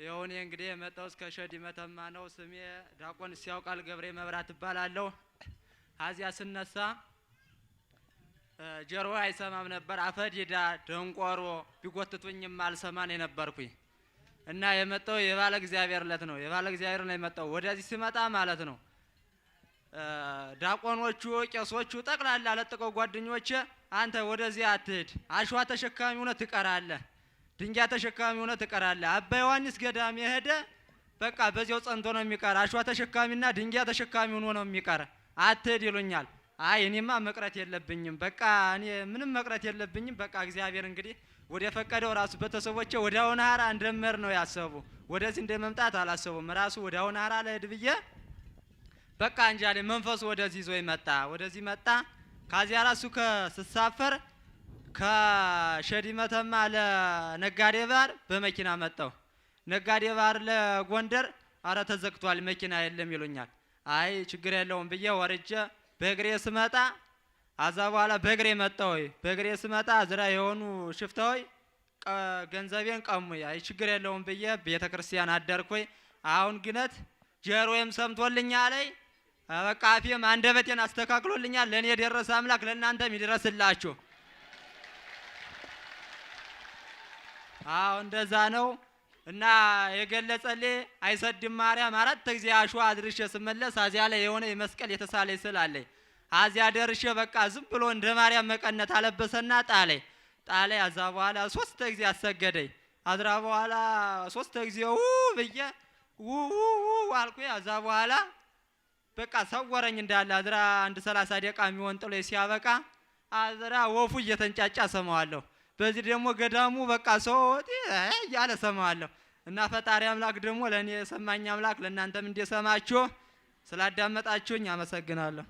የሆነ እንግዲህ የመጣው እስከ ሸዲ መተማ ነው። ስሜ ዲያቆን ሲያውቃል ገብሬ መብራት እባላለሁ። አዚያ ስነሳ ጀሮ አይሰማም ነበር። አፈዲዳ ደንቆሮ ቢጎትቱኝም አልሰማን የነበርኩኝ እና የመጣው የባለ እግዚአብሔር ለት ነው። የባለ እግዚአብሔር ነው የመጣው። ወደዚህ ሲመጣ ማለት ነው ዲያቆኖቹ ቄሶቹ ጠቅላላ ለጥቀው ጓደኞቼ አንተ ወደዚህ አትሄድ፣ አሸዋ ተሸካሚ ሆነ ትቀራለህ፣ ድንጋይ ተሸካሚ ሆነ ትቀራለህ። አባ ዮሐንስ ገዳም የሄደ በቃ በዚያው ጸንቶ ነው የሚቀር። አሸዋ ተሸካሚና ድንጋይ ተሸካሚ ሆኖ ነው የሚቀር። አትሄድ ይሉኛል። አይ እኔማ መቅረት የለብኝም፣ በቃ እኔ ምንም መቅረት የለብኝም። በቃ እግዚአብሔር እንግዲህ ወደ ፈቀደው ራሱ ቤተሰቦቼ ወደ አውናራ እንደመር ነው ያሰቡ። ወደዚህ እንደመምጣት አላሰቡም። ራሱ ወደ አውናራ ለሄድ ብዬ በቃ እንጃሌ መንፈሱ ወደዚህ ይዞ ይመጣ። ወደዚህ መጣ። ካዚያ ራሱ ከስሳፈር ከሸዲ መተማ ለነጋዴ ባር በመኪና መጣው። ነጋዴ ባር ለጎንደር አረ ተዘግቷል መኪና የለም ይሉኛል። አይ ችግር የለውም ብዬ ወርጄ በእግሬ ስመጣ አዛ በኋላ በእግሬ መጣው። በእግሬ ስመጣ ዝራ የሆኑ ሽፍታዎች ገንዘቤን ቀሙኝ። አይ ችግር የለውም ብዬ ቤተክርስቲያን አደርኩኝ። አሁን ግነት ጀሮዬም ሰምቶልኛል። በቃ አፌም አንደበቴን አስተካክሎልኛል። ለኔ የደረሰ አምላክ ለእናንተም ይድረስላችሁ። አዎ እንደዛ ነው እና የገለጸልኝ አይሰድም ማርያም አራት ጊዜ አሸዋ አድርሼ ስመለስ አዚያ ላይ የሆነ የመስቀል የተሳለ ስላለኝ አዚያ ደርሼ በቃ ዝም ብሎ እንደ ማርያም መቀነት አለበሰና ጣለኝ። አዛ በኋላ 3 ጊዜ አሰገደኝ። አዝራ በኋላ 3 ጊዜ ብዬ አልኩኝ። አዛ በኋላ በቃ ሰወረኝ እንዳለ አዝራ 1:30 ደቂቃ የሚሆን ጥሎ ሲያበቃ አዝራ ወፉ እየተንጫጫ ሰማዋለሁ። በዚህ ደግሞ ገዳሙ በቃ ሰው ያለ ሰማዋለሁ። እና ፈጣሪ አምላክ ደግሞ ለኔ የሰማኝ አምላክ ለእናንተም እንዲሰማችሁ ስላዳመጣችሁኝ አመሰግናለሁ።